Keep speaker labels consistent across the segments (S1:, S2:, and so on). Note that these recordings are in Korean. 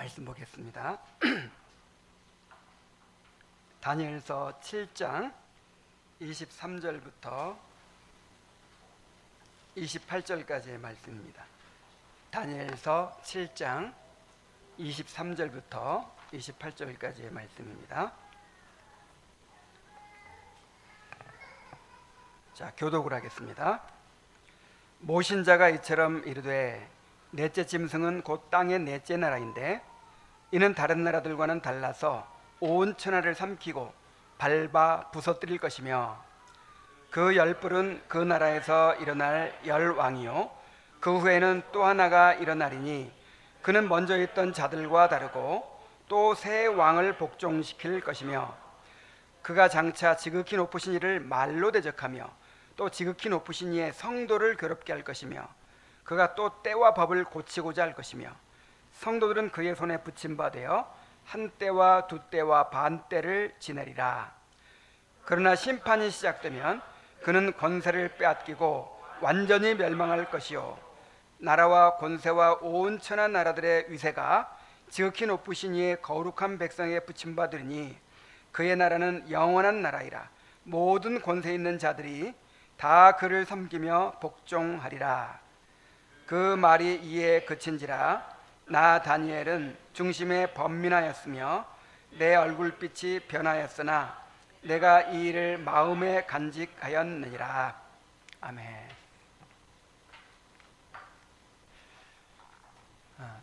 S1: 말씀 보겠습니다. 다니엘서 7장 23절부터 28절까지의 말씀입니다. 다니엘서 7장 23절부터 28절까지의 말씀입니다. 자, 교독을 하겠습니다. 모신자가 이처럼 이르되 넷째 짐승은 곧 땅의 넷째 나라인데 이는 다른 나라들과는 달라서 온 천하를 삼키고 밟아 부서뜨릴 것이며 그 열불은 그 나라에서 일어날 열왕이요 그 후에는 또 하나가 일어나리니 그는 먼저 있던 자들과 다르고 또 새 왕을 복종시킬 것이며 그가 장차 지극히 높으신 이를 말로 대적하며 또 지극히 높으신 이의 성도를 괴롭게 할 것이며 그가 또 때와 법을 고치고자 할 것이며 성도들은 그의 손에 붙임 바 되어 한 때와 두 때와 반 때를 지내리라. 그러나 심판이 시작되면 그는 권세를 빼앗기고 완전히 멸망할 것이요 나라와 권세와 온 천하 나라들의 위세가 지극히 높으신 이의 거룩한 백성에게 붙임 바 되리니 그의 나라는 영원한 나라이라. 모든 권세 있는 자들이 다 그를 섬기며 복종하리라. 그 말이 이에 그친지라. 나 다니엘은 중심에 번민하였으며 내 얼굴빛이 변하였으나 내가 이 일을 마음에 간직하였느니라. 아멘.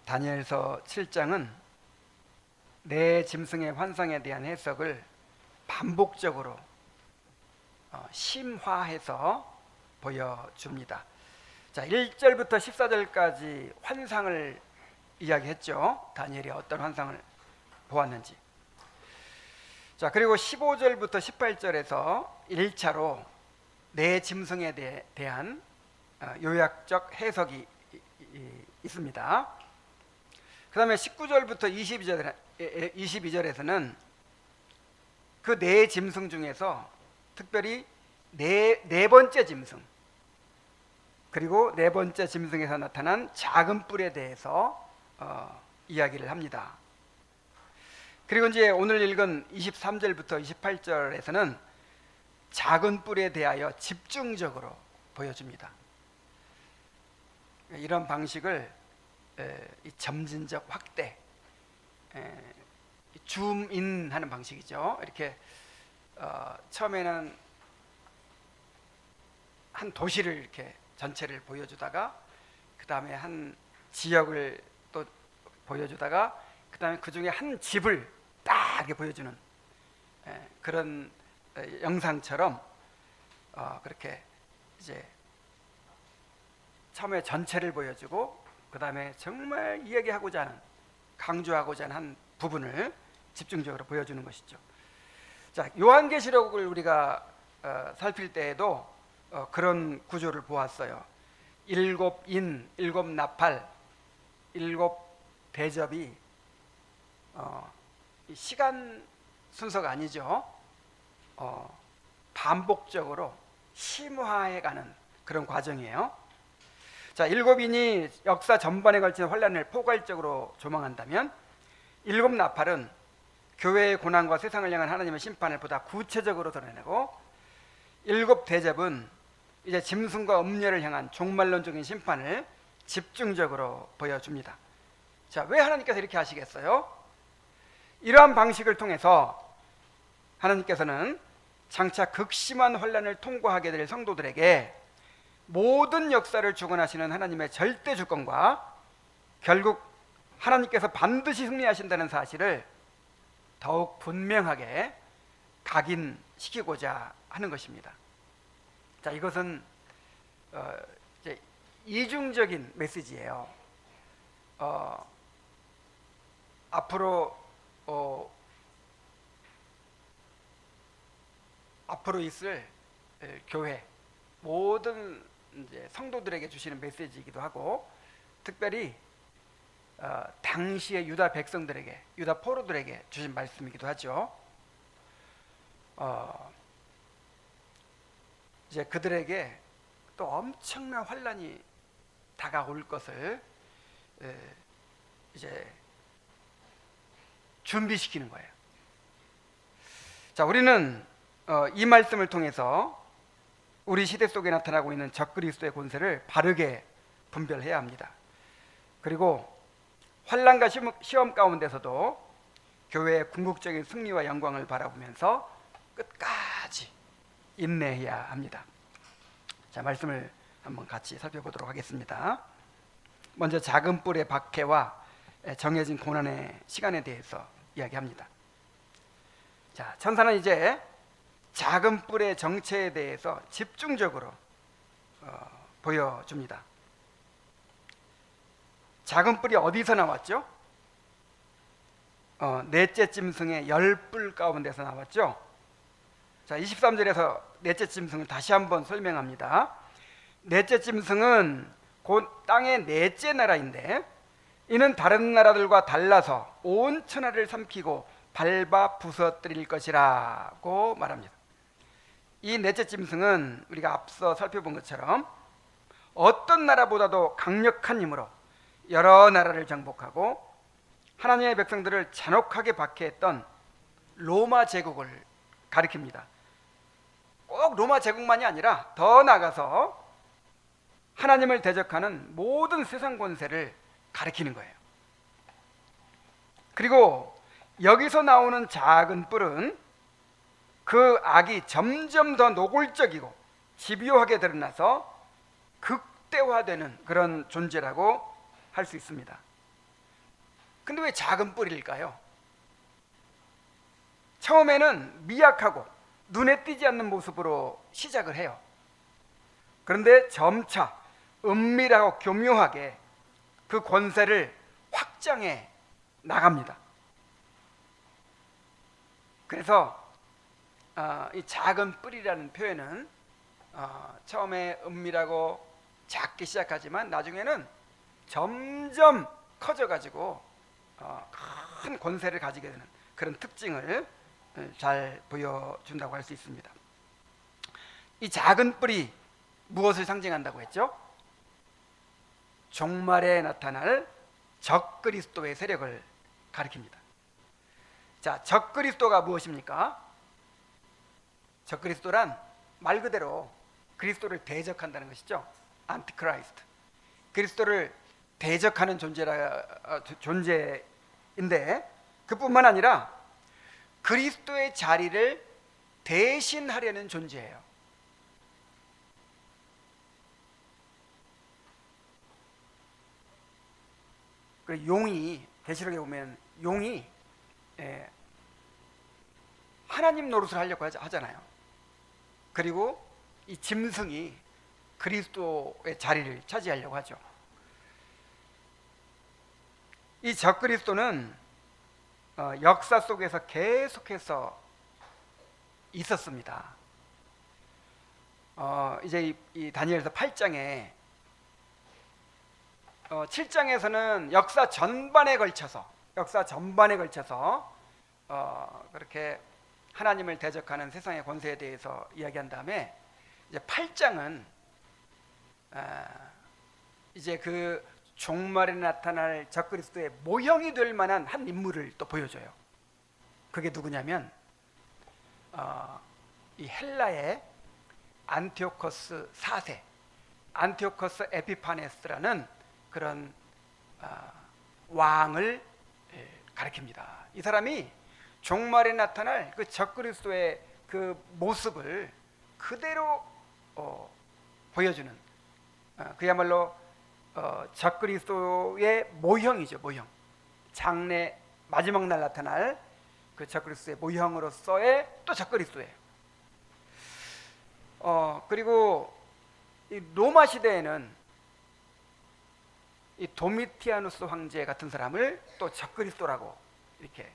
S1: 다니엘서 7장은 네 짐승의 환상에 대한 해석을 반복적으로 심화해서 보여줍니다. 자, 1절부터 14절까지 환상을 이야기했죠. 다니엘이 어떤 환상을 보았는지. 자, 그리고 15절부터 18절에서 1차로 네 짐승에 대한 요약적 해석이 있습니다. 그 다음에 19절부터 22절에서는 그 네 짐승 중에서 특별히 네 번째 짐승, 그리고 네 번째 짐승에서 나타난 작은 뿔에 대해서 이야기를 합니다. 그리고 이제 오늘 읽은 23절부터 28절에서는 작은 뿔에 대하여 집중적으로 보여줍니다. 이런 방식을 점진적 확대, 줌인하는 방식이죠. 이렇게 처음에는 한 도시를 이렇게 전체를 보여주다가 그 다음에 한 지역을 또 보여주다가 그 다음에 그 중에 한 집을 딱 이렇게 보여주는 그런 영상처럼 그렇게 이제 처음에 전체를 보여주고 그 다음에 정말 이야기하고자 하는, 강조하고자 하는 한 부분을 집중적으로 보여주는 것이죠. 자, 요한계시록을 우리가 살필 때에도 그런 구조를 보았어요. 일곱 인, 일곱 나팔, 일곱 대접이 시간 순서가 아니죠. 반복적으로 심화해가는 그런 과정이에요. 자, 일곱 인이 역사 전반에 걸친 환란을 포괄적으로 조망한다면 일곱 나팔은 교회의 고난과 세상을 향한 하나님의 심판을 보다 구체적으로 드러내고 일곱 대접은 이제 짐승과 음녀를 향한 종말론적인 심판을 집중적으로 보여줍니다. 자, 왜 하나님께서 이렇게 하시겠어요? 이러한 방식을 통해서 하나님께서는 장차 극심한 환란을 통과하게 될 성도들에게 모든 역사를 주관하시는 하나님의 절대 주권과 결국 하나님께서 반드시 승리하신다는 사실을 더욱 분명하게 각인시키고자 하는 것입니다. 자, 이것은 이제 이중적인 메시지예요. 앞으로 있을 교회 모든 이제 성도들에게 주시는 메시지이기도 하고, 특별히 당시의 유다 백성들에게, 유다 포로들에게 주신 말씀이기도 하죠. 이제 그들에게 또 엄청난 환란이 다가올 것을 이제 준비시키는 거예요. 자, 우리는 이 말씀을 통해서 우리 시대 속에 나타나고 있는 적그리스도의 권세를 바르게 분별해야 합니다. 그리고 환난과 시험 가운데서도 교회의 궁극적인 승리와 영광을 바라보면서 끝까지 인내해야 합니다. 자, 말씀을 한번 같이 살펴보도록 하겠습니다. 먼저 작은 뿔의 박해와 정해진 고난의 시간에 대해서 이야기합니다. 자, 천사는 이제 작은 뿔의 정체에 대해서 집중적으로 보여줍니다. 작은 뿔이 어디서 나왔죠? 넷째 짐승의 10뿔 가운데서 나왔죠. 자, 23절에서 넷째 짐승을 다시 한번 설명합니다. 넷째 짐승은 곧 땅의 넷째 나라인데 이는 다른 나라들과 달라서 온 천하를 삼키고 밟아 부서뜨릴 것이라고 말합니다. 이 넷째 짐승은 우리가 앞서 살펴본 것처럼 어떤 나라보다도 강력한 힘으로 여러 나라를 정복하고 하나님의 백성들을 잔혹하게 박해했던 로마 제국을 가리킵니다. 꼭 로마 제국만이 아니라 더 나아가서 하나님을 대적하는 모든 세상 권세를 가리키는 거예요. 그리고 여기서 나오는 작은 뿔은 그 악이 점점 더 노골적이고 집요하게 드러나서 극대화되는 그런 존재라고 할 수 있습니다. 근데 왜 작은 뿔일까요? 처음에는 미약하고 눈에 띄지 않는 모습으로 시작을 해요. 그런데 점차 은밀하고 교묘하게 그 권세를 확장해 나갑니다. 그래서 이 작은 뿔이라는 표현은 처음에 은밀하고 작게 시작하지만 나중에는 점점 커져가지고 큰 권세를 가지게 되는 그런 특징을 잘 보여준다고 할 수 있습니다. 이 작은 뿔이 무엇을 상징한다고 했죠? 종말에 나타날 적그리스도의 세력을 가리킵니다. 자, 적그리스도가 무엇입니까? 적그리스도란 말 그대로 그리스도를 대적한다는 것이죠. 안티크라이스트. 그리스도를 대적하는 존재인데 그뿐만 아니라 그리스도의 자리를 대신하려는 존재예요. 그 용이 계시록에 보면 용이 하나님 노릇을 하려고 하잖아요. 그리고 이 짐승이 그리스도의 자리를 차지하려고 하죠. 이 적그리스도는 역사 속에서 계속해서 있었습니다. 이제 이 다니엘서 8장에 7장에서는 역사 전반에 걸쳐서 그렇게 하나님을 대적하는 세상의 권세에 대해서 이야기한 다음에 이제 8장은 이제 그 종말에 나타날 적그리스도의 모형이 될 만한 한 인물을 또 보여줘요. 그게 누구냐면 이 헬라의 안티오코스 4세, 안티오코스 에피파네스라는 그런 왕을 가리킵니다. 이 사람이 종말에 나타날 그 적그리스도의 그 모습을 그대로 보여주는 그야말로 적그리스도의 모형이죠. 모형. 장래 마지막 날 나타날 그 적그리스도의 모형으로서의 또 적그리스도예요. 그리고 이 로마 시대에는 이 도미티아누스 황제 같은 사람을 또 적그리스도라고 이렇게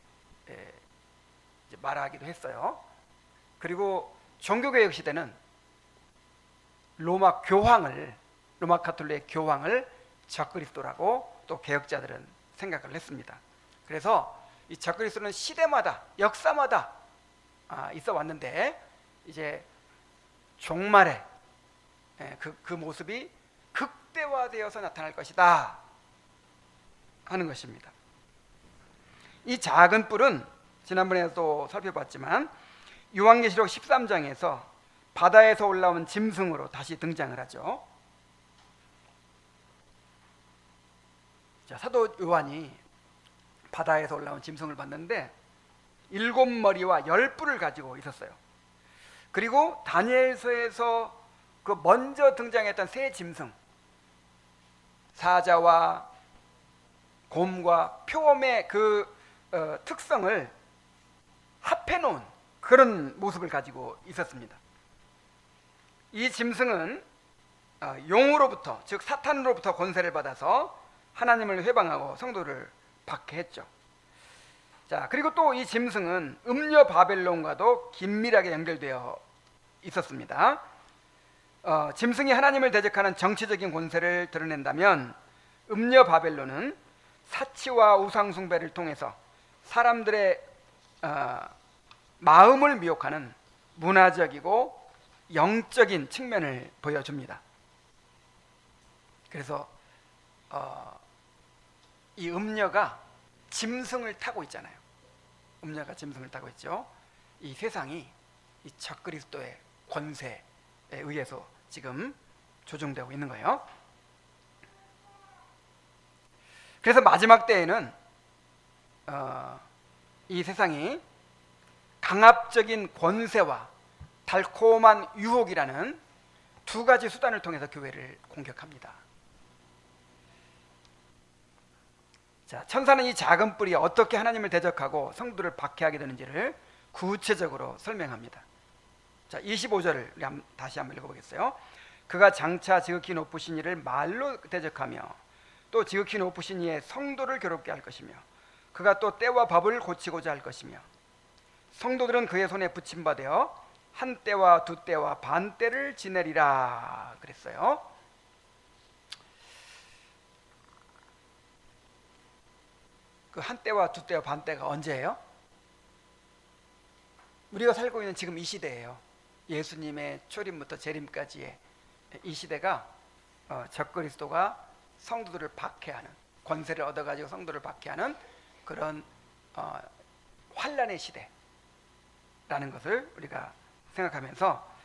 S1: 이제 말하기도 했어요. 그리고 종교개혁 시대는 로마 가톨릭 교황을 적그리스도라고 또 개혁자들은 생각을 했습니다. 그래서 이 적그리스도는 시대마다 역사마다 있어 왔는데 이제 종말에 그 모습이 극대화되어서 나타날 것이다 하는 것입니다. 이 작은 뿔은 지난번에 또 살펴봤지만 요한계시록 13장에서 바다에서 올라온 짐승으로 다시 등장을 하죠. 자, 사도 요한이 바다에서 올라온 짐승을 봤는데 7머리와 10뿔을 가지고 있었어요. 그리고 다니엘서에서 그 먼저 등장했던 새 짐승, 사자와 곰과 표범의 그 특성을 합해 놓은 그런 모습을 가지고 있었습니다. 이 짐승은 용으로부터, 즉 사탄으로부터 권세를 받아서 하나님을 회방하고 성도를 박해했죠. 자, 그리고 또 이 짐승은 음녀 바벨론과도 긴밀하게 연결되어 있었습니다. 짐승이 하나님을 대적하는 정치적인 권세를 드러낸다면 음녀 바벨론은 사치와 우상 숭배를 통해서 사람들의 마음을 미혹하는 문화적이고 영적인 측면을 보여줍니다. 그래서 이 음녀가 짐승을 타고 있잖아요. 음녀가 짐승을 타고 있죠. 이 세상이 이 적그리스도의 권세에 의해서 지금 조종되고 있는 거예요. 그래서 마지막 때에는 이 세상이 강압적인 권세와 달콤한 유혹이라는 두 가지 수단을 통해서 교회를 공격합니다. 자, 천사는 이 작은 뿔이 어떻게 하나님을 대적하고 성도를 박해하게 되는지를 구체적으로 설명합니다. 자, 25절을 다시 한번 읽어보겠어요. 그가 장차 지극히 높으신 이를 말로 대적하며 또 지극히 높으신 이의 성도를 괴롭게 할 것이며 그가 또 때와 법을 고치고자 할 것이며 성도들은 그의 손에 붙임받아 한 때와 두 때와 반 때를 지내리라 그랬어요. 그 한 때와 두 때와 반 때가 언제예요? 우리가 살고 있는 지금 이 시대예요. 예수님의 초림부터 재림까지의 이 시대가 적그리스도가 성도들을 박해하는, 권세를 얻어가지고 성도를 박해하는 그런 환란의 시대라는 것을 우리가 생각하면서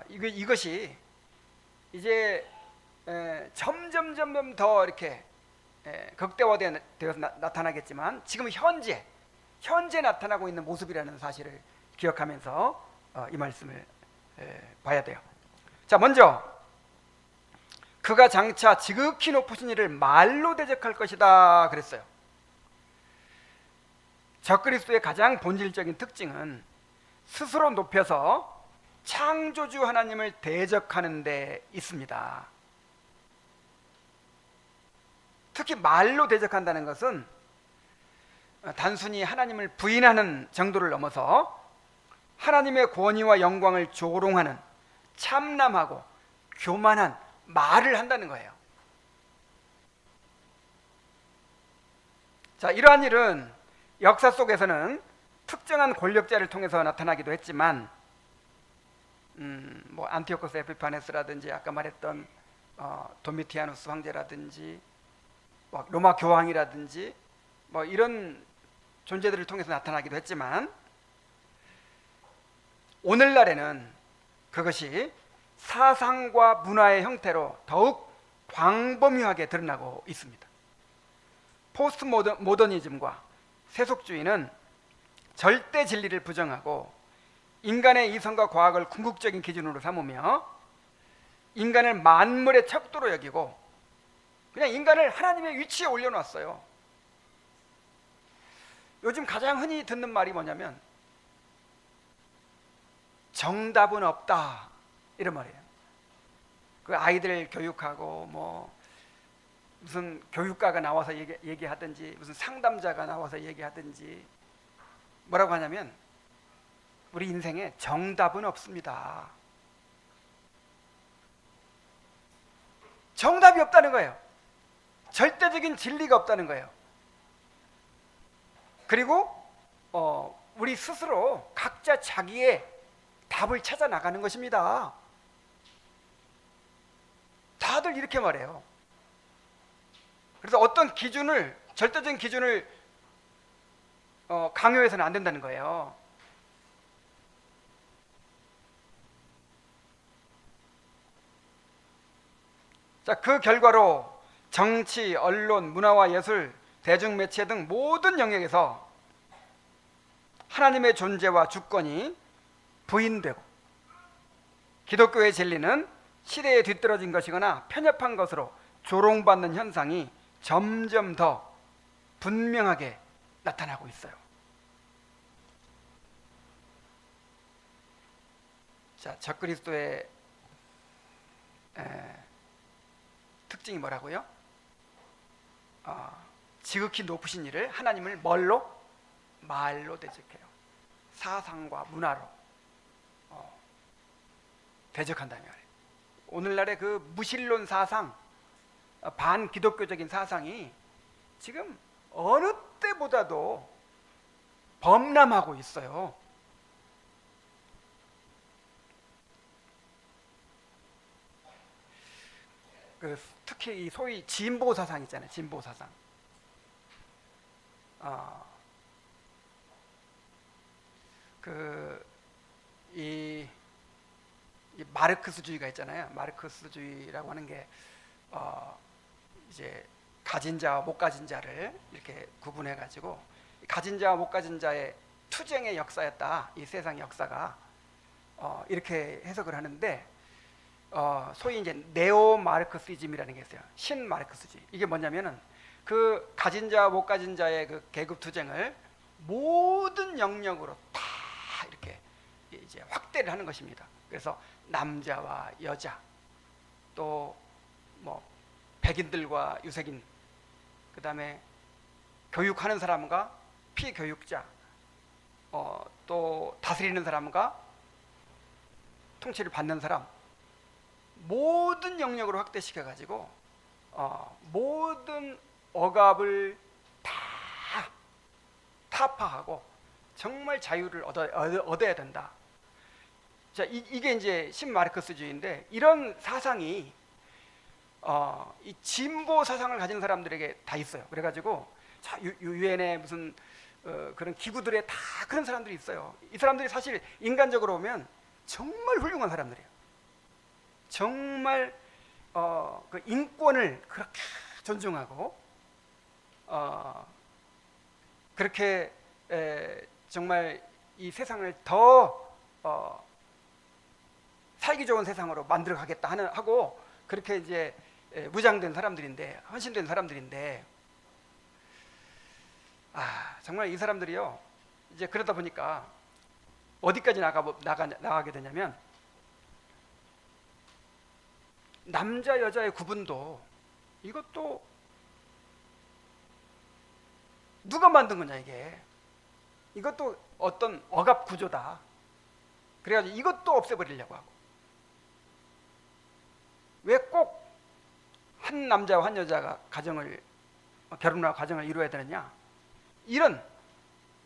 S1: 이것이 이제 점점 더 이렇게 극대화되어서 나타나겠지만 지금 현재 나타나고 있는 모습이라는 사실을 기억하면서 이 말씀을 봐야 돼요. 자, 먼저 그가 장차 지극히 높으신 이를 말로 대적할 것이다 그랬어요. 적그리스도의 가장 본질적인 특징은 스스로 높여서 창조주 하나님을 대적하는 데 있습니다. 특히 말로 대적한다는 것은 단순히 하나님을 부인하는 정도를 넘어서 하나님의 권위와 영광을 조롱하는 참남하고 교만한 말을 한다는 거예요. 자, 이러한 일은 역사 속에서는 특정한 권력자를 통해서 나타나기도 했지만 뭐 안티오코스 에피파네스라든지 아까 말했던 도미티아누스 황제라든지 뭐 로마 교황이라든지 뭐 이런 존재들을 통해서 나타나기도 했지만 오늘날에는 그것이 사상과 문화의 형태로 더욱 광범위하게 드러나고 있습니다. 포스트 모더니즘과 세속주의는 절대 진리를 부정하고 인간의 이성과 과학을 궁극적인 기준으로 삼으며 인간을 만물의 척도로 여기고 그냥 인간을 하나님의 위치에 올려놨어요. 요즘 가장 흔히 듣는 말이 뭐냐면 정답은 없다 이런 말이에요. 그 아이들 교육하고 뭐 무슨 교육가가 나와서 얘기하든지 무슨 상담자가 나와서 얘기하든지 뭐라고 하냐면 우리 인생에 정답은 없습니다. 정답이 없다는 거예요. 절대적인 진리가 없다는 거예요. 그리고 우리 스스로 각자 자기의 답을 찾아 나가는 것입니다. 다들 이렇게 말해요. 그래서 어떤 기준을, 절대적인 기준을 강요해서는 안 된다는 거예요. 자, 그 결과로 정치, 언론, 문화와 예술, 대중매체 등 모든 영역에서 하나님의 존재와 주권이 부인되고 기독교의 진리는 시대에 뒤떨어진 것이거나 편협한 것으로 조롱받는 현상이 점점 더 분명하게 나타나고 있어요. 자, 적그리스도의 특징이 뭐라고요? 지극히 높으신 이를 하나님을 뭘로? 말로 대적해요. 사상과 문화로 대적한다며. 오늘날의 그 무신론 사상, 반기독교적인 사상이 지금 어느 때보다도 범람하고 있어요. 특히 이 소위 진보 사상 있잖아요. 진보 사상. 이 마르크스주의가 있잖아요. 마르크스주의라고 하는 게 이제 가진 자와 못 가진 자를 이렇게 구분해 가지고 가진 자와 못 가진 자의 투쟁의 역사였다. 이 세상 역사가 이렇게 해석을 하는데 소위 이제 네오 마르크시즘이라는 게 있어요. 신 마르크스주의. 이게 뭐냐면은 그 가진 자와 못 가진 자의 그 계급 투쟁을 모든 영역으로 다 이렇게 이제 확대를 하는 것입니다. 그래서 남자와 여자, 또 뭐 백인들과 유색인, 그 다음에 교육하는 사람과 피교육자, 또 다스리는 사람과 통치를 받는 사람, 모든 영역으로 확대시켜 가지고 모든 억압을 다 타파하고 정말 자유를 얻어야 된다. 자, 이게 이제 신마르크스주의인데, 이런 사상이 이 진보 사상을 가진 사람들에게 다 있어요. 그래가지고 유엔의 무슨 그런 기구들에 다 그런 사람들이 있어요. 이 사람들이 사실 인간적으로 보면 정말 훌륭한 사람들이에요. 정말 그 인권을 그렇게 존중하고 그렇게 정말 이 세상을 더 살기 좋은 세상으로 만들어 가겠다 하고 그렇게 이제 무장된 사람들인데, 헌신된 사람들인데, 정말 이 사람들이요, 이제 그러다 보니까 어디까지 나가게 되냐면, 남자 여자의 구분도 이것도 누가 만든 거냐, 이것도 어떤 억압 구조다. 그래가지고 이것도 없애버리려고 하고, 왜 꼭 한 남자와 한 여자가 결혼하고 가정을 이루어야 되느냐, 이런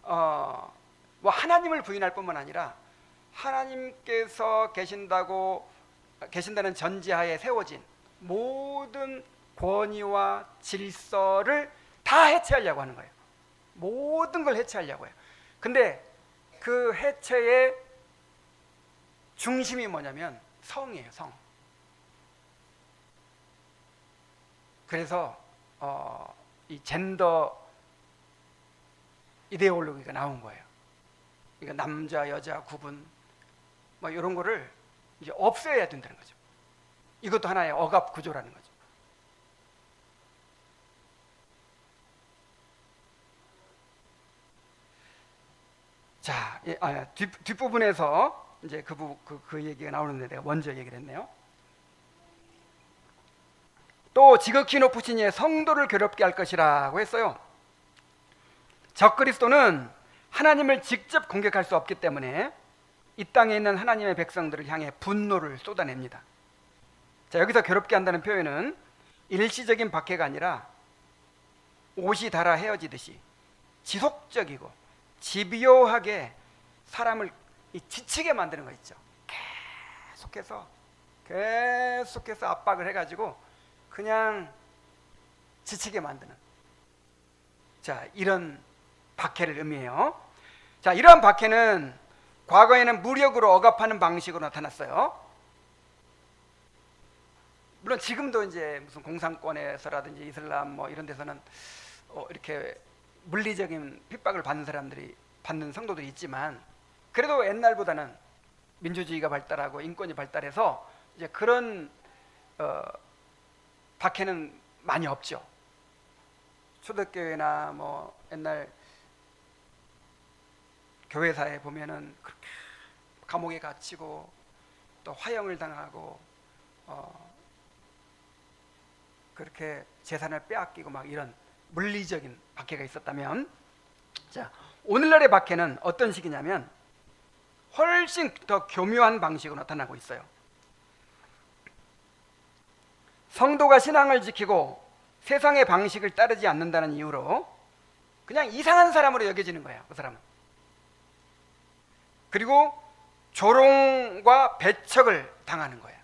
S1: 뭐 하나님을 부인할 뿐만 아니라 하나님께서 계신다는 전제하에 세워진 모든 권위와 질서를 다 해체하려고 하는 거예요. 모든 걸 해체하려고 해요. 근데 그 해체의 중심이 뭐냐면 성이에요. 성. 그래서 이 젠더 이데올로기가 나온 거예요. 그러니까 남자 여자 구분 뭐 이런 거를 이제 없애야 된다는 거죠. 이것도 하나의 억압 구조라는 거죠. 자, 뒷부분에서 이제 그 얘기가 나오는데 내가 먼저 얘기를 했네요. 또 지극히 높으신 이의 성도를 괴롭게 할 것이라고 했어요. 적그리스도는 하나님을 직접 공격할 수 없기 때문에 이 땅에 있는 하나님의 백성들을 향해 분노를 쏟아냅니다. 자, 여기서 괴롭게 한다는 표현은 일시적인 박해가 아니라 옷이 닳아 헤어지듯이 지속적이고 집요하게 사람을 지치게 만드는 거 있죠. 계속해서 압박을 해가지고 그냥 지치게 만드는, 자, 이런 박해를 의미해요. 자, 이러한 박해는 과거에는 무력으로 억압하는 방식으로 나타났어요. 물론 지금도 이제 무슨 공산권에서라든지 이슬람 뭐 이런 데서는 이렇게 물리적인 핍박을 받는 사람들이 받는 성도들이 있지만, 그래도 옛날보다는 민주주의가 발달하고 인권이 발달해서 이제 그런 박해는 많이 없죠. 초대교회나 뭐 옛날 교회사에 보면은 그렇게 감옥에 갇히고 또 화형을 당하고 그렇게 재산을 빼앗기고 막 이런 물리적인 박해가 있었다면, 자, 오늘날의 박해는 어떤 식이냐면 훨씬 더 교묘한 방식으로 나타나고 있어요. 성도가 신앙을 지키고 세상의 방식을 따르지 않는다는 이유로 그냥 이상한 사람으로 여겨지는 거예요, 그 사람은. 그리고 조롱과 배척을 당하는 거예요.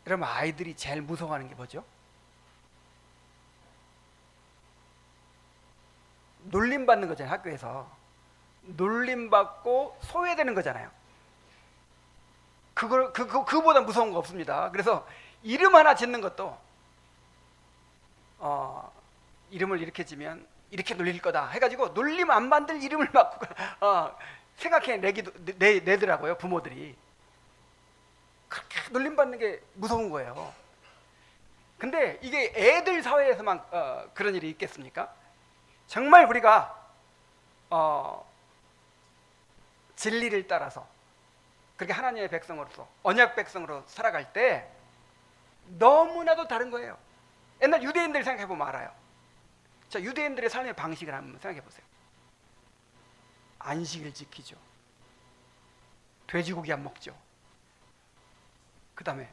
S1: 여러분, 아이들이 제일 무서워하는 게 뭐죠? 놀림받는 거잖아요. 학교에서 놀림받고 소외되는 거잖아요. 그거보다 무서운 거 없습니다. 그래서 이름 하나 짓는 것도 이름을 이렇게 지면 이렇게 놀릴 거다 해가지고 놀림 안 만들 이름을 막 생각해 내더라고요, 부모들이. 그렇게 놀림받는 게 무서운 거예요. 근데 이게 애들 사회에서만 그런 일이 있겠습니까? 정말 우리가 진리를 따라서 그렇게 하나님의 백성으로서 언약 백성으로 살아갈 때 너무나도 다른 거예요. 옛날 유대인들 생각해보면 알아요. 자, 유대인들의 삶의 방식을 한번 생각해보세요. 안식일 지키죠. 돼지고기 안 먹죠. 그 다음에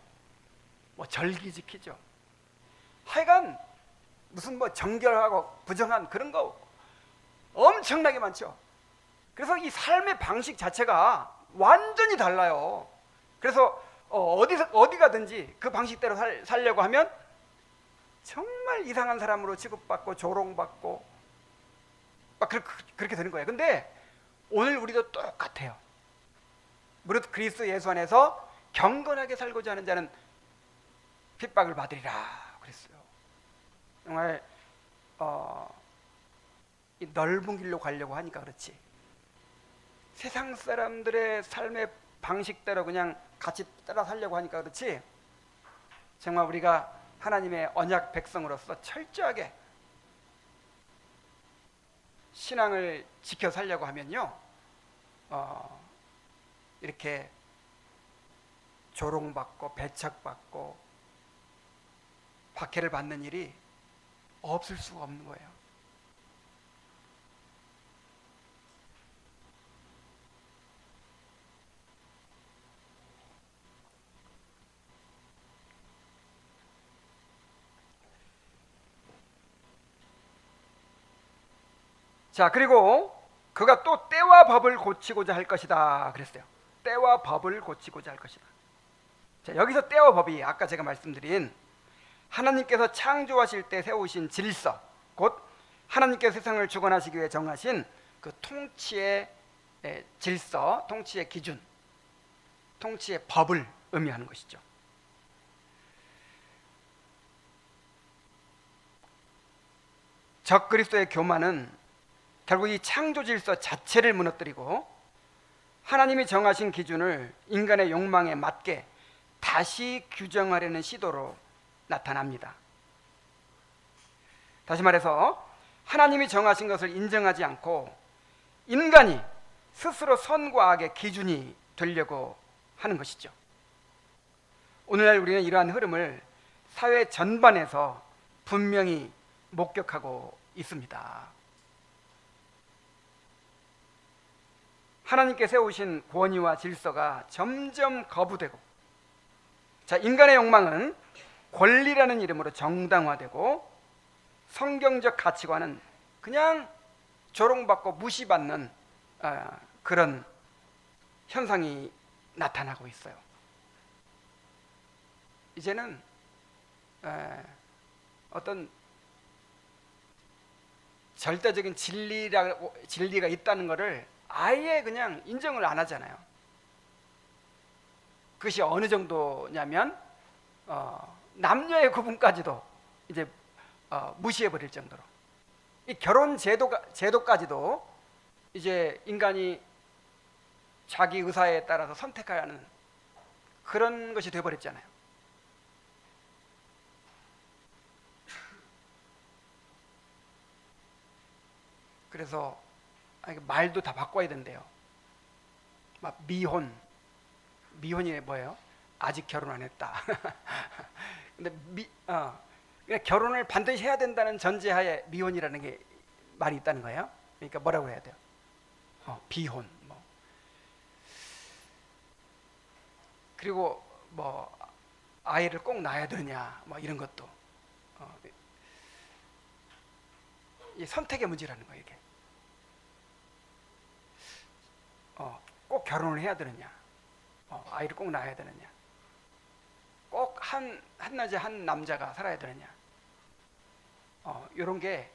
S1: 뭐 절기 지키죠. 하여간 무슨 뭐 정결하고 부정한 그런 거 엄청나게 많죠. 그래서 이 삶의 방식 자체가 완전히 달라요. 그래서 어디 가든지 그 방식대로 살려고 하면 정말 이상한 사람으로 취급받고 조롱받고 막 그렇게 되는 거예요. 근데 오늘 우리도 똑같아요. 무릇 그리스도 예수 안에서 경건하게 살고자 하는 자는 핍박을 받으리라 그랬어요. 정말 이 넓은 길로 가려고 하니까 그렇지, 세상 사람들의 삶의 방식대로 그냥 같이 따라 살려고 하니까 그렇지, 정말 우리가 하나님의 언약 백성으로서 철저하게 신앙을 지켜 살려고 하면요, 이렇게 조롱받고 배척받고 박해를 받는 일이 없을 수가 없는 거예요. 자, 그리고 그가 또 때와 법을 고치고자 할 것이다 그랬어요. 때와 법을 고치고자 할 것이다. 자, 여기서 때와 법이 아까 제가 말씀드린 하나님께서 창조하실 때 세우신 질서, 곧 하나님께서 세상을 주관하시기 위해 정하신 그 통치의 질서, 통치의 기준, 통치의 법을 의미하는 것이죠. 적그리스도의 교만은 결국 이 창조 질서 자체를 무너뜨리고 하나님이 정하신 기준을 인간의 욕망에 맞게 다시 규정하려는 시도로 나타납니다. 다시 말해서 하나님이 정하신 것을 인정하지 않고 인간이 스스로 선과 악의 기준이 되려고 하는 것이죠. 오늘날 우리는 이러한 흐름을 사회 전반에서 분명히 목격하고 있습니다. 하나님께 세우신 권위와 질서가 점점 거부되고, 자, 인간의 욕망은 권리라는 이름으로 정당화되고 성경적 가치관은 그냥 조롱받고 무시받는 그런 현상이 나타나고 있어요. 이제는 어떤 절대적인 진리가 있다는 것을 아예 그냥 인정을 안 하잖아요. 그것이 어느 정도냐면 남녀의 구분까지도 이제 무시해 버릴 정도로, 이 결혼 제도까지도 이제 인간이 자기 의사에 따라서 선택해야 하는 그런 것이 되어버렸잖아요. 그래서 말도 다 바꿔야 된대요. 막 미혼이 뭐예요? 아직 결혼 안 했다. 근데 그냥 결혼을 반드시 해야 된다는 전제하에 미혼이라는 게 말이 있다는 거예요. 그러니까 뭐라고 해야 돼요? 비혼. 뭐. 그리고 뭐 아이를 꼭 낳아야 되느냐, 뭐 이런 것도 이 선택의 문제라는 거예요. 이게 꼭 결혼을 해야 되느냐, 아이를 꼭 낳아야 되느냐, 꼭 한낮에 한 남자가 살아야 되느냐, 이런 게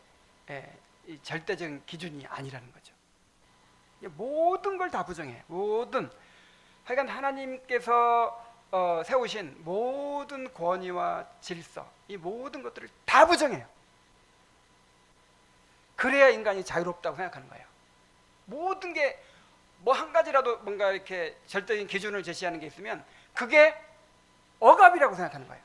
S1: 이 절대적인 기준이 아니라는 거죠. 모든 걸 다 부정해. 하여간 하나님께서 세우신 모든 권위와 질서, 이 모든 것들을 다 부정해요. 그래야 인간이 자유롭다고 생각하는 거예요. 모든 게 뭐 한 가지라도 뭔가 이렇게 절대적인 기준을 제시하는 게 있으면 그게 억압이라고 생각하는 거예요.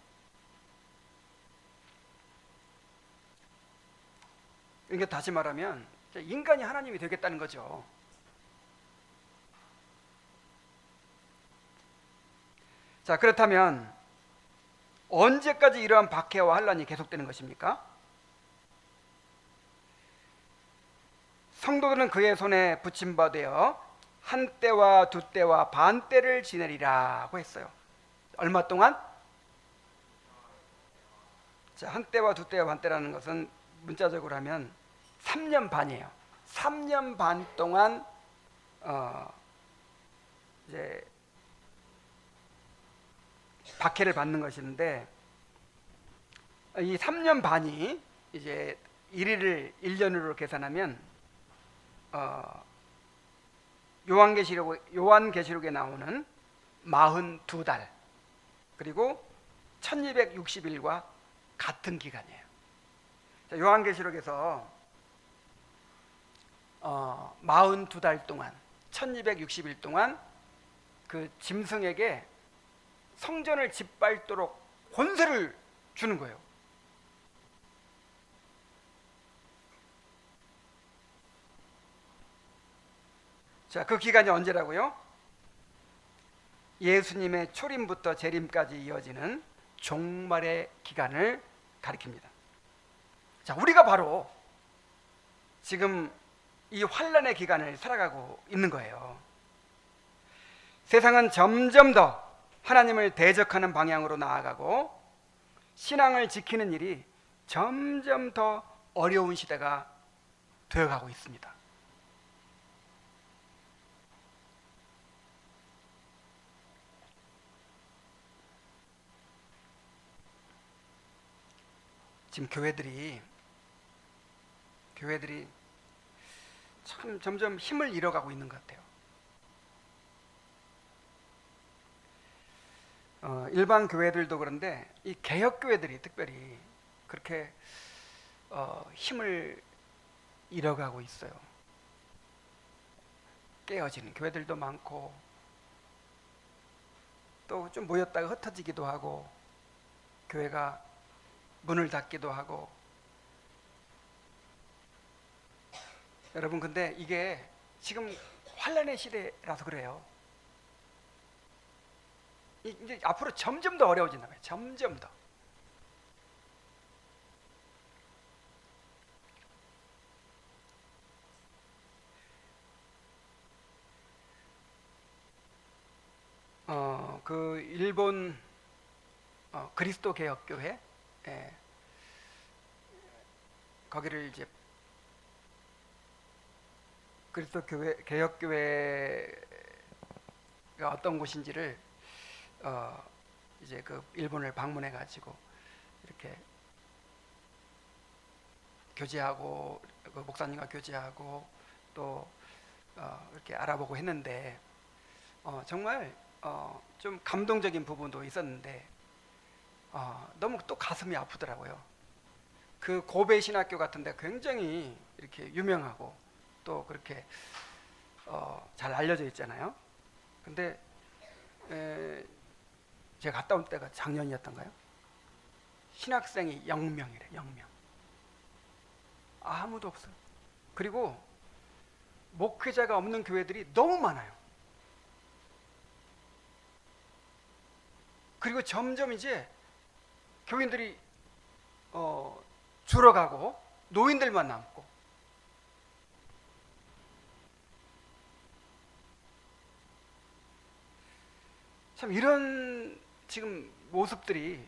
S1: 그러니까 다시 말하면 인간이 하나님이 되겠다는 거죠. 자, 그렇다면 언제까지 이러한 박해와 환란이 계속되는 것입니까? 성도들은 그의 손에 붙임바 되어 한 때와 두 때와 반 때를 지내리라고 했어요. 얼마 동안? 자, 한 때와 두 때와 반 때라는 것은 문자적으로 하면 3년 반이에요. 3년 반 동안 이제 박해를 받는 것인데, 이 3년 반이 이제 1일을 1년으로 계산하면 요한계시록에 나오는 42달, 그리고 1260일과 같은 기간이에요. 자, 요한계시록에서 42달 동안 1260일 동안 그 짐승에게 성전을 짓밟도록 권세를 주는 거예요. 자, 그 기간이 언제라고요? 예수님의 초림부터 재림까지 이어지는 종말의 기간을 가리킵니다. 자, 우리가 바로 지금 이 환란의 기간을 살아가고 있는 거예요. 세상은 점점 더 하나님을 대적하는 방향으로 나아가고 신앙을 지키는 일이 점점 더 어려운 시대가 되어가고 있습니다. 지금 교회들이 참 점점 힘을 잃어가고 있는 것 같아요. 일반 교회들도 그런데 이 개혁 교회들이 특별히 그렇게 힘을 잃어가고 있어요. 깨어지는 교회들도 많고, 또 좀 모였다가 흩어지기도 하고, 교회가 문을 닫기도 하고. 여러분, 근데 이게 지금 환란의 시대라서 그래요. 이제 앞으로 점점 더 어려워진다 말이에요. 점점 더. 그 일본 그리스도 개혁교회, 거기를 이제 그리스도 개혁교회가 어떤 곳인지를 이제 그 일본을 방문해 가지고 이렇게 교제하고 그 목사님과 교제하고 또 이렇게 알아보고 했는데 정말 좀 감동적인 부분도 있었는데 너무 또 가슴이 아프더라고요. 그 고베 신학교 같은데 굉장히 이렇게 유명하고 또 그렇게 잘 알려져 있잖아요. 근데 제가 갔다 온 때가 작년이었던가요? 신학생이 0명이래. 0명. 아무도 없어요. 그리고 목회자가 없는 교회들이 너무 많아요. 그리고 점점 이제 교인들이 줄어가고 노인들만 남고, 참 이런 지금 모습들이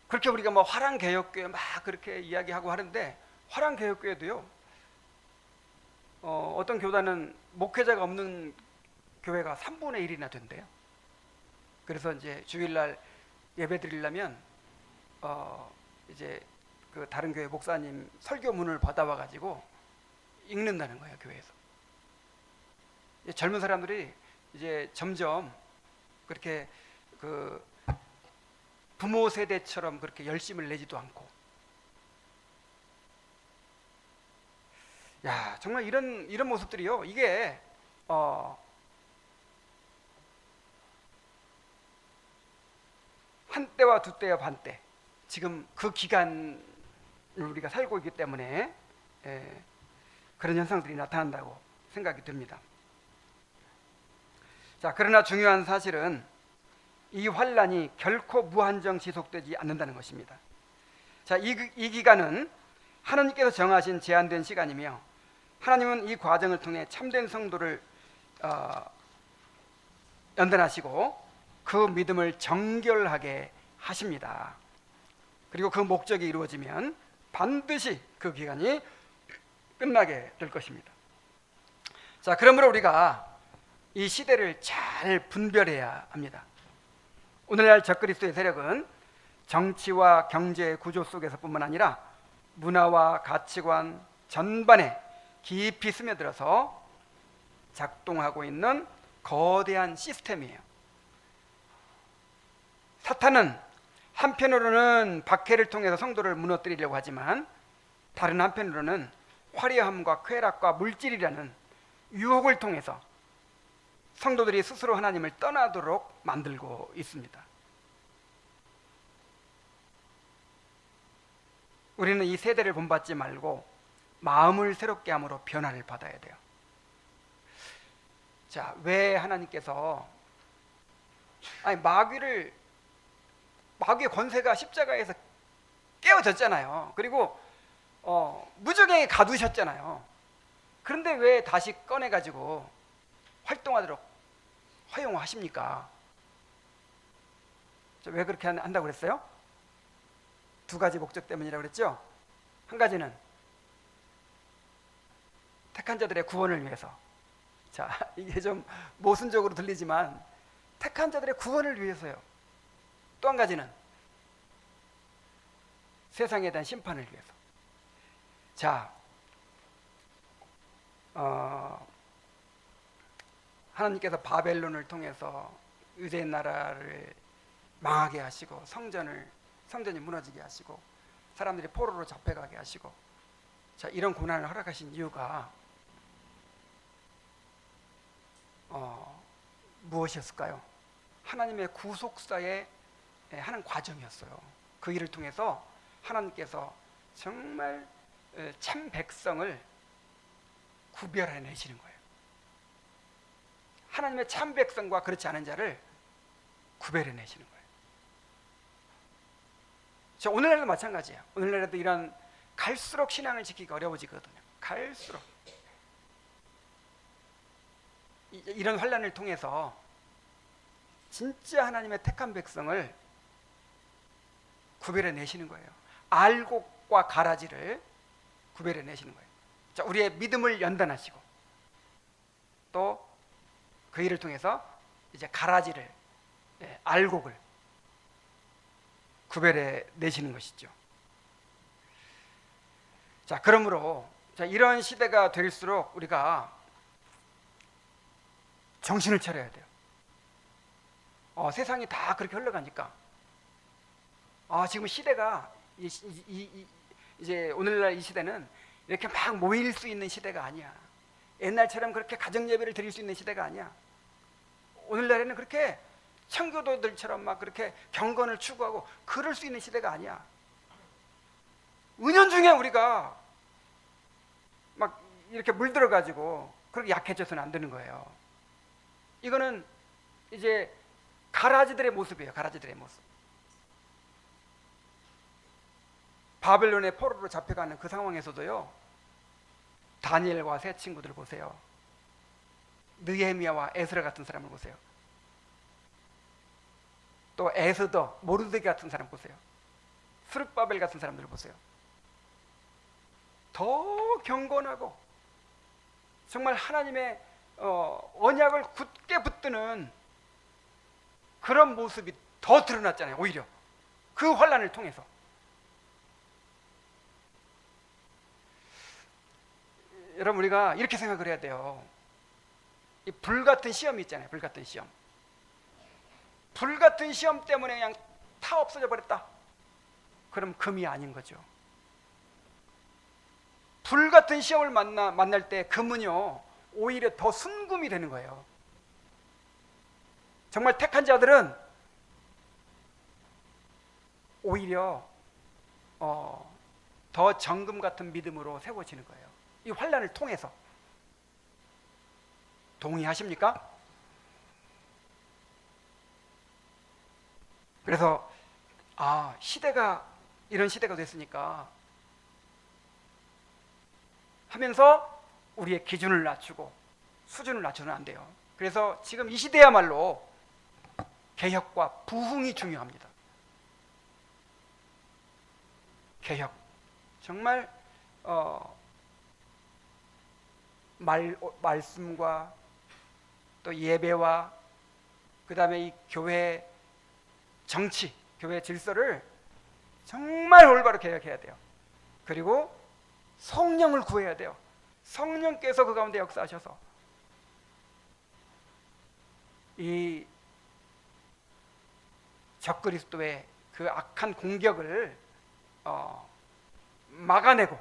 S1: 그렇게 우리가 뭐 화랑개혁교회 막 그렇게 이야기하고 하는데, 화랑개혁교회도요 어떤 교단은 목회자가 없는 교회가 3분의 1이나 된대요. 그래서 이제 주일날 예배 드리려면 이제 그 다른 교회 목사님 설교문을 받아와 가지고 읽는다는 거예요, 교회에서. 젊은 사람들이 이제 점점 그렇게 그 부모 세대처럼 그렇게 열심을 내지도 않고, 야 정말 이런 모습들이요, 이게 한때와 두때와 반때, 지금 그 기간을 우리가 살고 있기 때문에 그런 현상들이 나타난다고 생각이 듭니다. 자, 그러나 중요한 사실은 이 환란이 결코 무한정 지속되지 않는다는 것입니다. 자, 이 기간은 하나님께서 정하신 제한된 시간이며, 하나님은 이 과정을 통해 참된 성도를 연단하시고 그 믿음을 정결하게 하십니다. 그리고 그 목적이 이루어지면 반드시 그 기간이 끝나게 될 것입니다. 자, 그러므로 우리가 이 시대를 잘 분별해야 합니다. 오늘날 적그리스도의 세력은 정치와 경제 구조 속에서뿐만 아니라 문화와 가치관 전반에 깊이 스며들어서 작동하고 있는 거대한 시스템이에요. 사탄은 한편으로는 박해를 통해서 성도를 무너뜨리려고 하지만, 다른 한편으로는 화려함과 쾌락과 물질이라는 유혹을 통해서 성도들이 스스로 하나님을 떠나도록 만들고 있습니다. 우리는 이 세대를 본받지 말고 마음을 새롭게 함으로 변화를 받아야 돼요. 자, 왜 하나님께서 마귀의 권세가 십자가에서 깨어졌잖아요. 그리고 무적행에 가두셨잖아요. 그런데 왜 다시 꺼내가지고 활동하도록 허용하십니까? 왜 그렇게 한다고 그랬어요? 두 가지 목적 때문이라고 그랬죠. 한 가지는 택한 자들의 구원을 위해서. 자, 이게 좀 모순적으로 들리지만 택한 자들의 구원을 위해서요. 또 한 가지는 세상에 대한 심판을 위해서. 자, 하나님께서 바벨론을 통해서 유대인 나라를 망하게 하시고 성전이 무너지게 하시고 사람들이 포로로 잡혀가게 하시고, 자, 이런 고난을 허락하신 이유가 무엇이었을까요? 하나님의 구속사의 하는 과정이었어요. 그 일을 통해서 하나님께서 정말 참 백성을 구별해내시는 거예요. 하나님의 참 백성과 그렇지 않은 자를 구별해내시는 거예요. 저 오늘날도 마찬가지예요. 오늘날에도 이런 갈수록 신앙을 지키기 어려워지거든요. 갈수록 이런 환란을 통해서 진짜 하나님의 택한 백성을 구별해내시는 거예요. 알곡과 가라지를 구별해내시는 거예요. 자, 우리의 믿음을 연단하시고 또 그 일을 통해서 이제 가라지를, 알곡을 구별해내시는 것이죠. 자, 그러므로 이런 시대가 될수록 우리가 정신을 차려야 돼요. 세상이 다 그렇게 흘러가니까 지금 시대가 이제 오늘날 이 시대는 이렇게 막 모일 수 있는 시대가 아니야. 옛날처럼 그렇게 가정 예배를 드릴 수 있는 시대가 아니야. 오늘날에는 그렇게 청교도들처럼 막 그렇게 경건을 추구하고 그럴 수 있는 시대가 아니야. 은연중에 우리가 막 이렇게 물들어 가지고 그렇게 약해져서는 안 되는 거예요. 이거는 이제 가라지들의 모습이에요. 가라지들의 모습. 바벨론의 포로로 잡혀가는 그 상황에서도요, 다니엘과 세 친구들 보세요. 느헤미야와 에스라 같은 사람을 보세요. 또 에스더, 모르드게 같은 사람 보세요. 스룹바벨 같은 사람들 보세요. 더 경건하고 정말 하나님의 언약을 굳게 붙드는 그런 모습이 더 드러났잖아요. 오히려 그 환난을 통해서. 여러분, 우리가 이렇게 생각을 해야 돼요. 이 불같은 시험이 있잖아요. 불같은 시험. 불같은 시험 때문에 그냥 다 없어져 버렸다. 그럼 금이 아닌 거죠. 불같은 시험을 만날 때 금은요, 오히려 더 순금이 되는 거예요. 정말 택한 자들은 오히려 더 정금 같은 믿음으로 세워지는 거예요. 이 환난을 통해서. 동의하십니까? 그래서 시대가 이런 시대가 됐으니까 하면서 우리의 기준을 낮추고 수준을 낮춰서는 안 돼요. 그래서 지금 이 시대야말로 개혁과 부흥이 중요합니다. 개혁. 정말 말씀과 또 예배와 그 다음에 이 교회 정치, 교회 질서를 정말 올바로 개혁해야 돼요. 그리고 성령을 구해야 돼요. 성령께서 그 가운데 역사하셔서 이 적그리스도의 그 악한 공격을 막아내고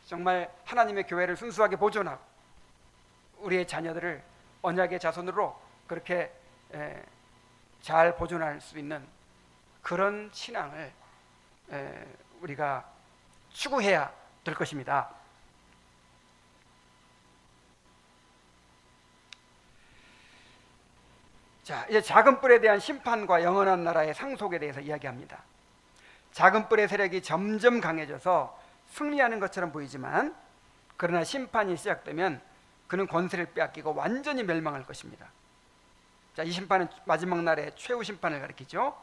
S1: 정말 하나님의 교회를 순수하게 보존하고 우리의 자녀들을 언약의 자손으로 그렇게 잘 보존할 수 있는 그런 신앙을 우리가 추구해야 될 것입니다. 자, 이제 작은 뿔에 대한 심판과 영원한 나라의 상속에 대해서 이야기합니다. 작은 뿔의 세력이 점점 강해져서 승리하는 것처럼 보이지만 그러나 심판이 시작되면 그는 권세를 빼앗기고 완전히 멸망할 것입니다. 자, 이 심판은 마지막 날의 최후 심판을 가리키죠.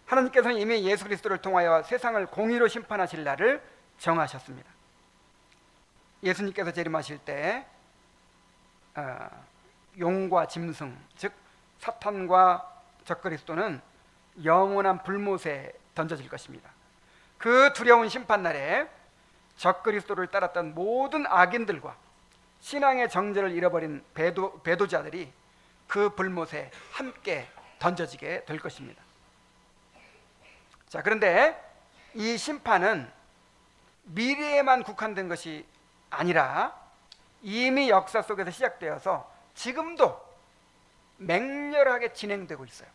S1: 하나님께서는 이미 예수 그리스도를 통하여 세상을 공의로 심판하실 날을 정하셨습니다. 예수님께서 재림하실 때 용과 짐승, 즉 사탄과 적그리스도는 영원한 불못에 던져질 것입니다. 그 두려운 심판날에 적그리스도를 따랐던 모든 악인들과 신앙의 정죄를 잃어버린 배도자들이 그 불못에 함께 던져지게 될 것입니다. 자, 그런데 이 심판은 미래에만 국한된 것이 아니라 이미 역사 속에서 시작되어서 지금도 맹렬하게 진행되고 있어요.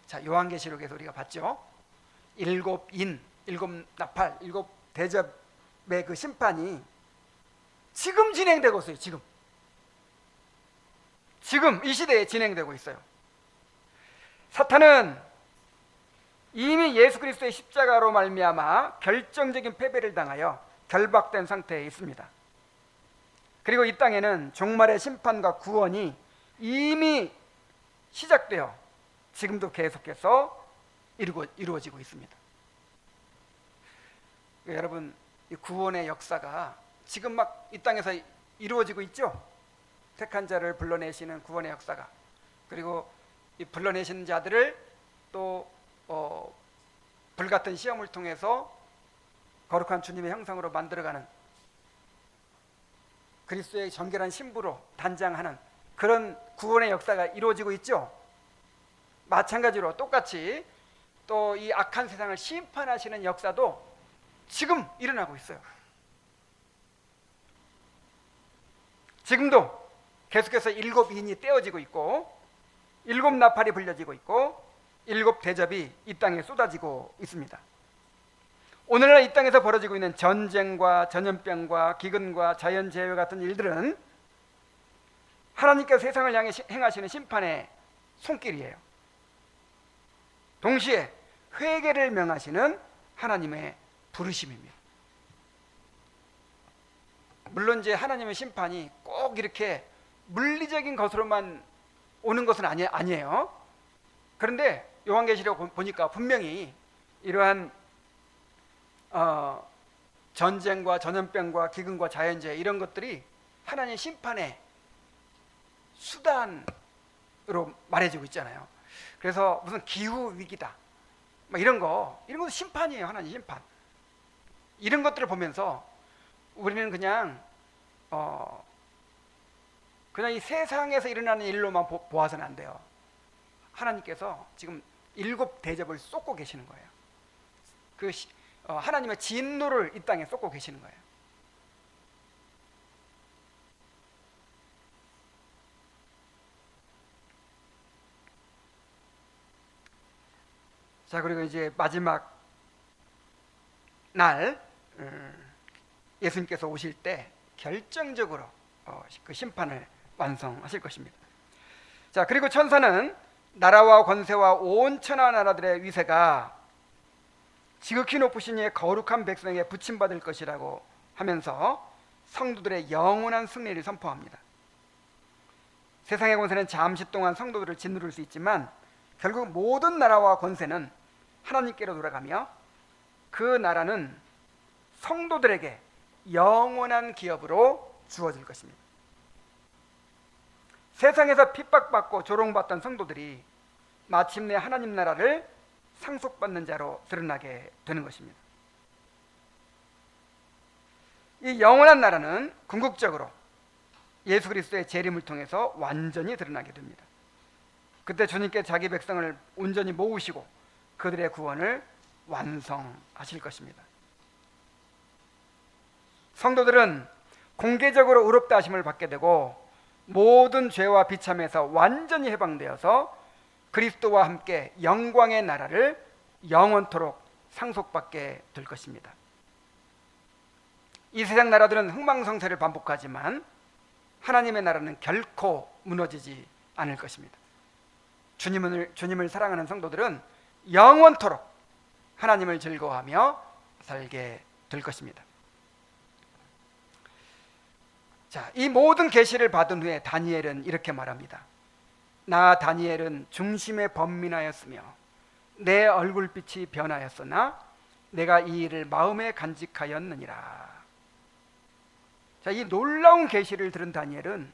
S1: 자, 요한계시록에서 우리가 봤죠. 일곱 인, 일곱 나팔, 일곱 대접의 그 심판이 지금 진행되고 있어요. 지금 이 시대에 진행되고 있어요. 사탄은 이미 예수 그리스도의 십자가로 말미암아 결정적인 패배를 당하여 결박된 상태에 있습니다. 그리고 이 땅에는 종말의 심판과 구원이 이미 시작되어 지금도 계속해서 이루어지고 있습니다. 여러분, 이 구원의 역사가 지금 막 이 땅에서 이루어지고 있죠. 택한 자를 불러내시는 구원의 역사가. 그리고 이 불러내신 자들을 또 불같은 시험을 통해서 거룩한 주님의 형상으로 만들어가는 그리스도의 정결한 신부로 단장하는 그런 구원의 역사가 이루어지고 있죠. 마찬가지로 똑같이 또 이 악한 세상을 심판하시는 역사도 지금 일어나고 있어요. 지금도 계속해서 7인이 떼어지고 있고 7나팔이 불려지고 있고 7대접이 이 땅에 쏟아지고 있습니다. 오늘날 이 땅에서 벌어지고 있는 전쟁과 전염병과 기근과 자연재해 같은 일들은 하나님께서 세상을 향해 행하시는 심판의 손길이에요. 동시에 회개를 명하시는 하나님의 부르심입니다. 물론 이제 하나님의 심판이 꼭 이렇게 물리적인 것으로만 오는 것은 아니에요. 그런데 요한계시록 보니까 분명히 이러한 전쟁과 전염병과 기근과 자연재해 이런 것들이 하나님의 심판의 수단으로 말해지고 있잖아요. 그래서 무슨 기후 위기다, 이런 것도 심판이에요. 하나님 심판. 이런 것들을 보면서 우리는 그냥 이 세상에서 일어나는 일로만 보아서는 안 돼요. 하나님께서 지금 7대접을 쏟고 계시는 거예요. 하나님의 진노를 이 땅에 쏟고 계시는 거예요. 자, 그리고 이제 마지막 날 예수님께서 오실 때 결정적으로 그 심판을 완성하실 것입니다. 자, 그리고 천사는 나라와 권세와 온 천하 나라들의 위세가 지극히 높으신 이의 거룩한 백성에게 부침받을 것이라고 하면서 성도들의 영원한 승리를 선포합니다. 세상의 권세는 잠시 동안 성도들을 짓누를 수 있지만 결국 모든 나라와 권세는 하나님께로 돌아가며 그 나라는 성도들에게 영원한 기업으로 주어질 것입니다. 세상에서 핍박받고 조롱받던 성도들이 마침내 하나님 나라를 상속받는 자로 드러나게 되는 것입니다. 이 영원한 나라는 궁극적으로 예수 그리스도의 재림을 통해서 완전히 드러나게 됩니다. 그때 주님께 자기 백성을 온전히 모으시고 그들의 구원을 완성하실 것입니다. 성도들은 공개적으로 의롭다 하심을 받게 되고 모든 죄와 비참에서 완전히 해방되어서 그리스도와 함께 영광의 나라를 영원토록 상속받게 될 것입니다. 이 세상 나라들은 흥망성쇠를 반복하지만 하나님의 나라는 결코 무너지지 않을 것입니다. 주님을 사랑하는 성도들은 영원토록 하나님을 즐거워하며 살게 될 것입니다. 자, 이 모든 계시를 받은 후에 다니엘은 이렇게 말합니다. 나 다니엘은 중심에 번민하였으며 내 얼굴빛이 변하였으나 내가 이 일을 마음에 간직하였느니라. 자, 이 놀라운 계시를 들은 다니엘은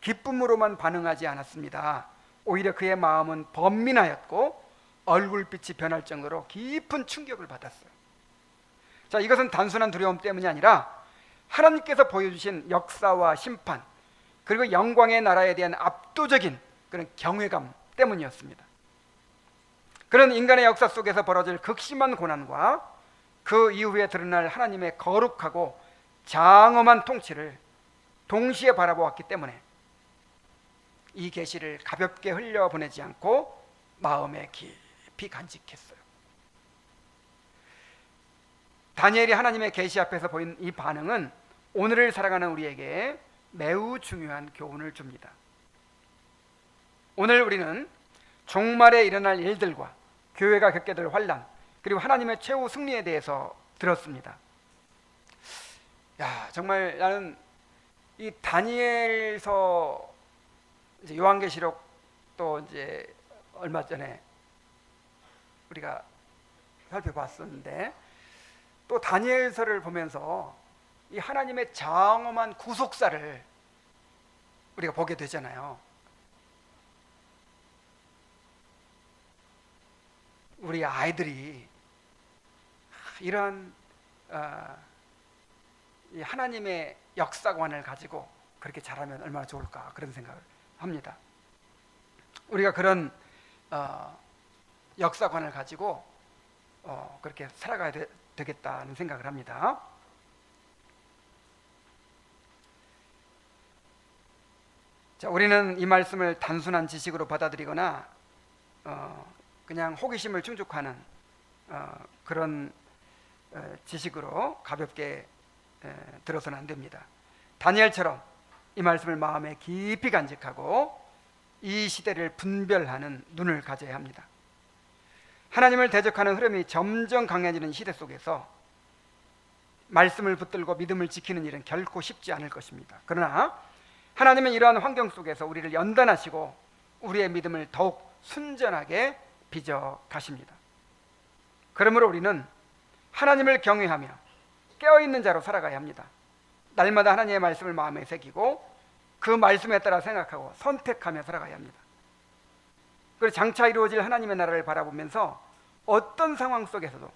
S1: 기쁨으로만 반응하지 않았습니다. 오히려 그의 마음은 번민하였고 얼굴빛이 변할 정도로 깊은 충격을 받았어요. 자, 이것은 단순한 두려움 때문이 아니라 하나님께서 보여주신 역사와 심판 그리고 영광의 나라에 대한 압도적인 그런 경외감 때문이었습니다. 그런 인간의 역사 속에서 벌어질 극심한 고난과 그 이후에 드러날 하나님의 거룩하고 장엄한 통치를 동시에 바라보았기 때문에 이 계시를 가볍게 흘려보내지 않고 마음에 깊이 간직했어요. 다니엘이 하나님의 계시 앞에서 보인 이 반응은 오늘을 살아가는 우리에게 매우 중요한 교훈을 줍니다. 오늘 우리는 종말에 일어날 일들과 교회가 겪게 될 환난 그리고 하나님의 최후 승리에 대해서 들었습니다. 정말 나는 이 다니엘서 이제 요한계시록 또 이제 얼마 전에 우리가 살펴봤었는데 또 다니엘서를 보면서 이 하나님의 장엄한 구속사를 우리가 보게 되잖아요. 우리 아이들이 이러한 이 하나님의 역사관을 가지고 그렇게 잘하면 얼마나 좋을까, 그런 생각을 합니다. 우리가 그런 역사관을 가지고 그렇게 살아가야 되겠다는 생각을 합니다. 자, 우리는 이 말씀을 단순한 지식으로 받아들이거나 그냥 호기심을 충족하는 그런 지식으로 가볍게 들어서는 안 됩니다. 다니엘처럼 이 말씀을 마음에 깊이 간직하고 이 시대를 분별하는 눈을 가져야 합니다. 하나님을 대적하는 흐름이 점점 강해지는 시대 속에서 말씀을 붙들고 믿음을 지키는 일은 결코 쉽지 않을 것입니다. 그러나 하나님은 이러한 환경 속에서 우리를 연단하시고 우리의 믿음을 더욱 순전하게 빚어 가십니다. 그러므로 우리는 하나님을 경외하며 깨어있는 자로 살아가야 합니다. 날마다 하나님의 말씀을 마음에 새기고 그 말씀에 따라 생각하고 선택하며 살아가야 합니다. 그리고 장차 이루어질 하나님의 나라를 바라보면서 어떤 상황 속에서도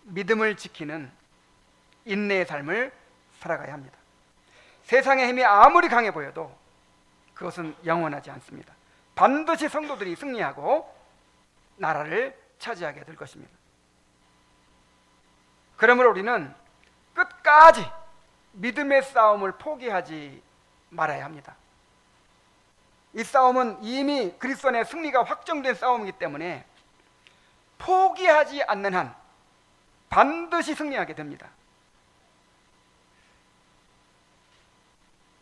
S1: 믿음을 지키는 인내의 삶을 살아가야 합니다. 세상의 힘이 아무리 강해 보여도 그것은 영원하지 않습니다. 반드시 성도들이 승리하고 나라를 차지하게 될 것입니다. 그러므로 우리는 끝까지 믿음의 싸움을 포기하지 말아야 합니다. 이 싸움은 이미 그리스도 안에 승리가 확정된 싸움이기 때문에 포기하지 않는 한 반드시 승리하게 됩니다.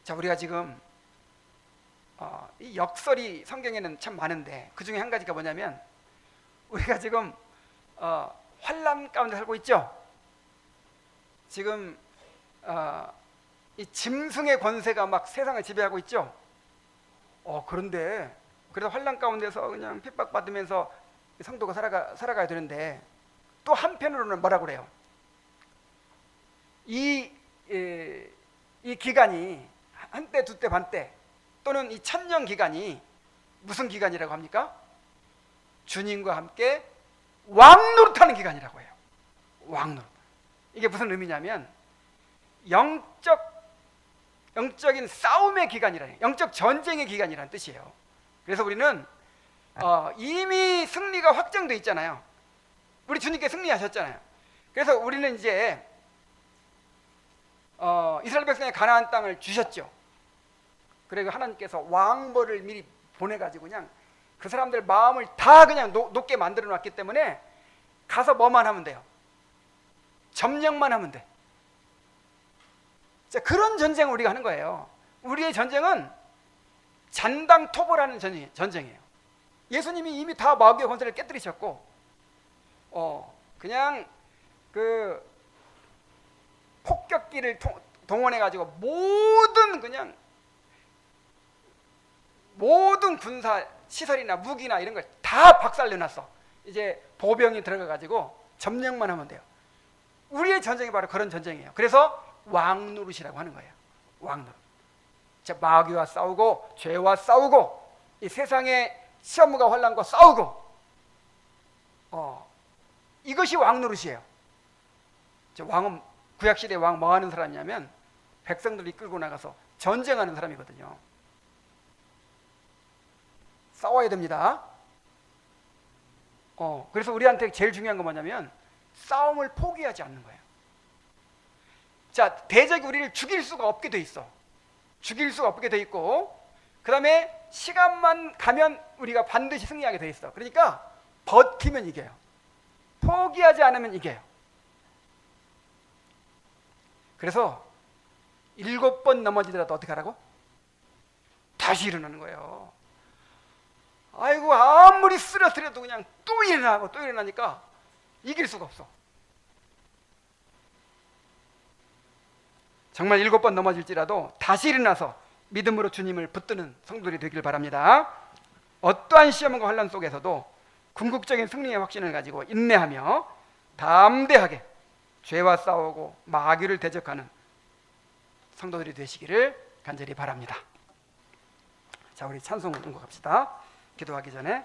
S1: 자, 우리가 지금 이 역설이 성경에는 참 많은데 그 중에 한 가지가 뭐냐면 우리가 지금 환난 가운데 살고 있죠. 지금 이 짐승의 권세가 막 세상을 지배하고 있죠. 그런데 그래서 환난 가운데서 그냥 핍박받으면서 성도가 살아가야 되는데 또 한편으로는 뭐라고 그래요? 이 기간이 한때 두때 반때 또는 이 천년 기간이 무슨 기간이라고 합니까? 주님과 함께 왕노릇하는 기간이라고 해요. 왕노릇. 이게 무슨 의미냐면 영적인 싸움의 기간이라는, 영적 전쟁의 기간이라는 뜻이에요. 그래서 우리는 이미 승리가 확정되어 있잖아요. 우리 주님께 승리하셨잖아요. 그래서 우리는 이제 이스라엘 백성의 가나안 땅을 주셨죠. 그리고 하나님께서 왕벌을 미리 보내가지고 그냥 그 사람들 마음을 다 그냥 높게 만들어 놨기 때문에 가서 뭐만 하면 돼요? 점령만 하면 돼. 자, 그런 전쟁을 우리가 하는 거예요. 우리의 전쟁은 잔당토벌하는 전쟁이에요. 예수님이 이미 다 마귀의 권세를 깨뜨리셨고 그냥 그 폭격기를 동원해 가지고 모든 군사 시설이나 무기나 이런 걸 다 박살내놨어. 이제 보병이 들어가 가지고 점령만 하면 돼요. 우리의 전쟁이 바로 그런 전쟁이에요. 그래서 왕노릇이라고 하는 거예요. 왕노릇. 자, 마귀와 싸우고 죄와 싸우고 이 세상의 시험과 환난과 싸우고 이것이 왕노릇이에요. 왕은 구약시대 왕 뭐 하는 사람이냐면 백성들이 끌고 나가서 전쟁하는 사람이거든요. 싸워야 됩니다. 그래서 우리한테 제일 중요한 건 뭐냐면 싸움을 포기하지 않는 거예요. 자, 대적이 우리를 죽일 수가 없게 돼 있어. 죽일 수가 없게 돼 있고, 그 다음에 시간만 가면 우리가 반드시 승리하게 돼 있어. 그러니까 버티면 이겨요. 포기하지 않으면 이겨요. 그래서 7번 넘어지더라도 어떻게 하라고? 다시 일어나는 거예요. 아이고, 아무리 쓰러뜨려도 그냥 또 일어나고 또 일어나니까 이길 수가 없어. 정말 7번 넘어질지라도 다시 일어나서 믿음으로 주님을 붙드는 성도들이 되길 바랍니다. 어떠한 시험과 환난 속에서도 궁극적인 승리의 확신을 가지고 인내하며 담대하게 죄와 싸우고 마귀를 대적하는 성도들이 되시기를 간절히 바랍니다. 자, 우리 찬송을 응곡합시다. 기도하기 전에